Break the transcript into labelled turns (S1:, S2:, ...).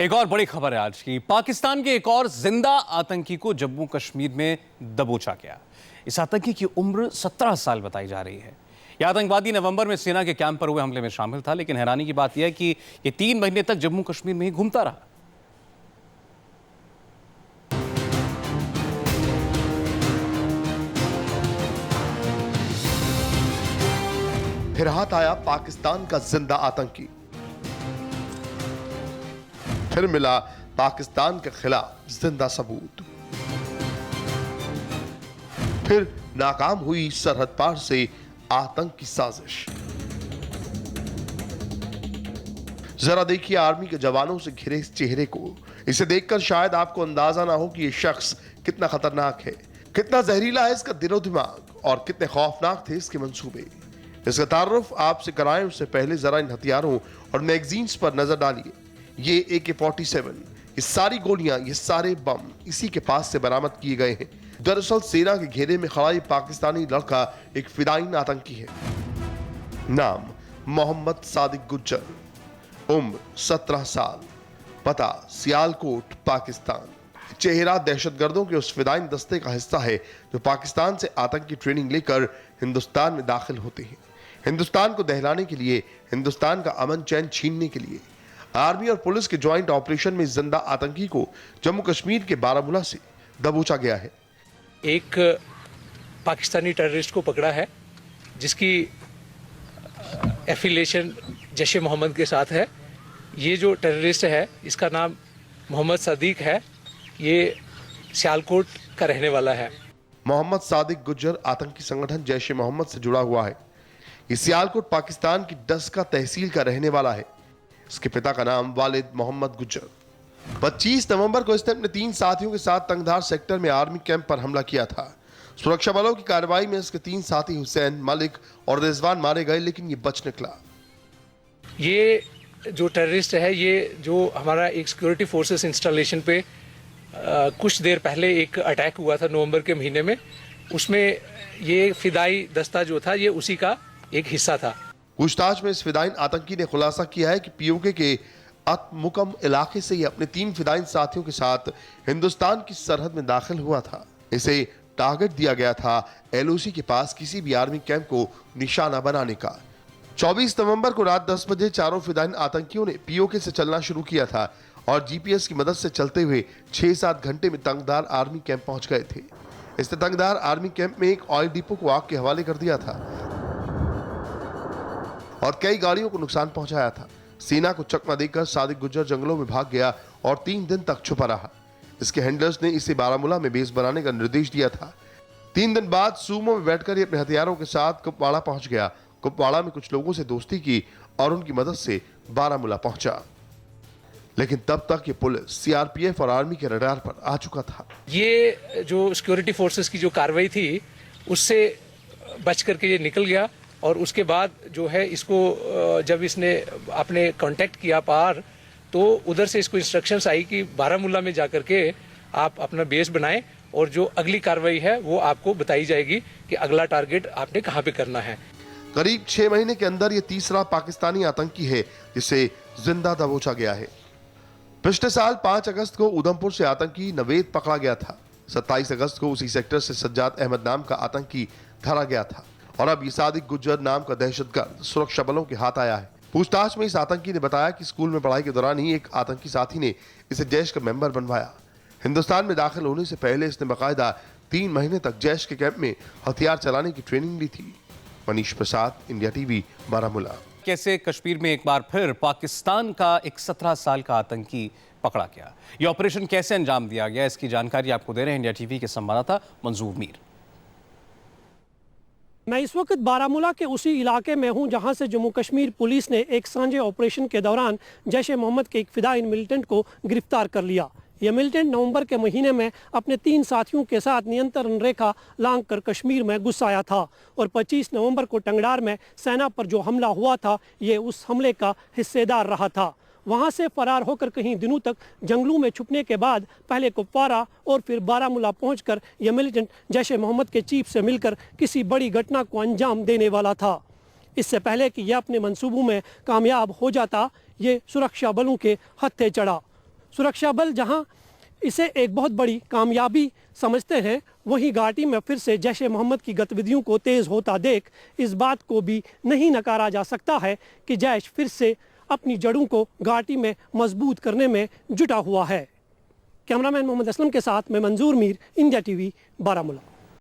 S1: एक और बड़ी खबर है आज की। पाकिस्तान के एक और जिंदा आतंकी को जम्मू कश्मीर में दबोचा गया। इस आतंकी की उम्र 17 साल बताई जा रही है। यह आतंकवादी नवंबर में सेना के कैंप पर हुए हमले में शामिल था, लेकिन हैरानी की बात यह है कि यह 3 महीने तक जम्मू कश्मीर में ही घूमता रहा।
S2: फिर हाथ आया पाकिस्तान का जिंदा आतंकी। फिर मिला पाकिस्तान के खिलाफ जिंदा सबूत। फिर नाकाम हुई सरहद पार से आतंक की साजिश। जरा देखिए आर्मी के जवानों से घिरे इस चेहरे को। इसे देखकर शायद आपको अंदाजा ना हो कि यह शख्स कितना खतरनाक है, कितना जहरीला है इसका दिलो दिमाग और कितने खौफनाक थे इसके मंसूबे। इसका तारुफ आपसे कराएं उससे पहले जरा इन हथियारों और मैगजीन्स पर नजर डालिए। ये AK-47, ये सारी गोलियां, ये सारे बम इसी के पास से बरामद किए गए हैं। दरअसल सेना के घेरे में खड़ा ये पाकिस्तानी लड़का एक फिदायीन आतंकी है। नाम मोहम्मद सादिक गुज्जर, उम्र 17 साल, पता सियालकोट पाकिस्तान। चेहरा दहशतगर्दों के उस फिदायीन दस्ते का हिस्सा है जो पाकिस्तान से आतंकी ट्रेनिंग लेकर हिंदुस्तान में दाखिल होते हैं। हिंदुस्तान को दहलाने के लिए, हिंदुस्तान का अमन चैन छीनने के लिए आर्मी और पुलिस के ज्वाइंट ऑपरेशन में जिंदा आतंकी को जम्मू कश्मीर के बारामूला से दबोचा गया है।
S3: एक पाकिस्तानी टेररिस्ट को पकड़ा है जिसकी एफिलिएशन जैश ए मोहम्मद के साथ है। ये जो टेररिस्ट है इसका नाम मोहम्मद सदीक है। ये सियालकोट का रहने वाला है।
S2: मोहम्मद सादिक गुज्जर आतंकी संगठन जैश ए मोहम्मद से जुड़ा हुआ है। ये सियालकोट पाकिस्तान की डस्का तहसील का रहने वाला है। इसके पिता का नाम वालिद मोहम्मद गुज्जर। 25 नवंबर को इसने अपने 3 साथियों के साथ तंगधार सेक्टर में आर्मी कैंप पर हमला किया था। सुरक्षा बलों की कार्रवाई में इसके 3 साथी हुसैन, मलिक और रिजवान मारे गए, लेकिन ये बच निकला।
S3: ये जो टेररिस्ट है, ये जो हमारा एक सिक्योरिटी फोर्सेस इंस्टॉलेशन पे कुछ देर पहले एक अटैक हुआ था नवंबर के महीने में, उसमें ये फिदाई दस्ता जो था ये उसी का एक हिस्सा था।
S2: पूछताछ में इस फिदायीन आतंकी ने खुलासा किया है कि POK के अतमुकम इलाके से ये अपने 3 फिदायीन साथियों के साथ हिंदुस्तान की सरहद में दाखिल हुआ था। इसे टारगेट दिया गया था LOC के पास किसी भी आर्मी कैंप को निशाना बनाने का। 24 नवंबर को रात 10 बजे चारों फिदायीन आतंकियों ने POK से चलना शुरू किया था और GPS की मदद से चलते हुए 6-7 घंटे में तंगधार आर्मी कैंप पहुंच गए थे। इसने तंगधार आर्मी कैंप में एक ऑयल डिपो को आग के हवाले कर दिया था और कई गाड़ियों को नुकसान पहुंचाया था। सेना को चकमा देकर सादिक गुज्जर जंगलों में भाग गया और 3 दिन तक छुपा रहा। इसके हैंडलर्स ने इसे बारामूला में बेस बनाने का निर्देश दिया था। 3 दिन बाद सूमो में बैठकर ये अपने हथियारों के साथ कुपवाड़ा पहुंच गया। कुपवाड़ा में कुछ लोगों से दोस्ती की और उनकी मदद से बारामूला पहुंचा, लेकिन तब तक ये पुलिस, CRPF और आर्मी के रडार पर आ चुका था।
S3: ये जो सिक्योरिटी फोर्सेस की जो कार्रवाई थी उससे बच करके ये निकल गया और उसके बाद जो है इसको जब इसने अपने कांटेक्ट किया पार, तो उधर से इसको इंस्ट्रक्शंस आई कि बारामूला में जाकर के आप अपना बेस बनाएं और जो अगली कार्रवाई है वो आपको बताई जाएगी कि अगला टारगेट आपने कहां पे करना है।
S2: करीब 6 महीने के अंदर ये तीसरा पाकिस्तानी आतंकी है जिसे जिंदा दबोचा गया है। पिछले साल 5 अगस्त को उधमपुर से आतंकी नवेद पकड़ा गया था। 27 अगस्त को उसी सेक्टर से सज्जाद अहमद नाम का आतंकी धरा गया था और अब ये सादिक गुज्जर नाम का दहशतगर्द सुरक्षा बलों के हाथ आया है। पूछताछ में इस आतंकी ने बताया कि स्कूल में पढ़ाई के दौरान ही एक आतंकी साथी ने इसे जैश का मेंबर बनवाया। हिंदुस्तान में दाखिल होने से पहले इसने बाकायदा 3 महीने तक जैश के कैंप में हथियार चलाने की ट्रेनिंग ली थी। Manish Prasad, India TV, Baramulla.
S1: कैसे कश्मीर में एक बार फिर पाकिस्तान का एक 17 साल का आतंकी पकड़ा गया, ये ऑपरेशन कैसे अंजाम दिया गया, इसकी जानकारी आपको दे रहे हैं इंडिया TV के संवाददाता मंजूर मीर।
S4: मैं इस वक्त बारामूला के उसी इलाके में हूं जहां से जम्मू कश्मीर पुलिस ने एक सांझे ऑपरेशन के दौरान जैश ए मोहम्मद के एक फिदायीन मिलिटेंट को गिरफ्तार कर लिया। यह मिलिटेंट नवंबर के महीने में अपने 3 साथियों के साथ नियंत्रण रेखा लांघ कर कश्मीर में घुस आया था और 25 नवंबर को टंगडार में सेना पर जो हमला हुआ था ये उस हमले का हिस्सेदार रहा था। वहां से फरार होकर कहीं दिनों तक जंगलों में छुपने के बाद पहले कुपवाड़ा और फिर बारामूला पहुंचकर यह मिलिटेंट जैश ए मोहम्मद के चीफ से मिलकर किसी बड़ी घटना को अंजाम देने वाला था। इससे पहले कि यह अपने मंसूबों में कामयाब हो जाता, ये सुरक्षा बलों के हत्थे चढ़ा। सुरक्षा बल जहां इसे एक बहुत बड़ी कामयाबी समझते हैं, वहीं घाटी में फिर से जैश ए मोहम्मद की गतिविधियों को तेज़ होता देख इस बात को भी नहीं नकारा जा सकता है कि जैश फिर से अपनी जड़ों को घाटी में मजबूत करने में जुटा हुआ है। कैमरामैन मोहम्मद असलम के साथ मैं मंजूर मीर, इंडिया टीवी, बारामूला।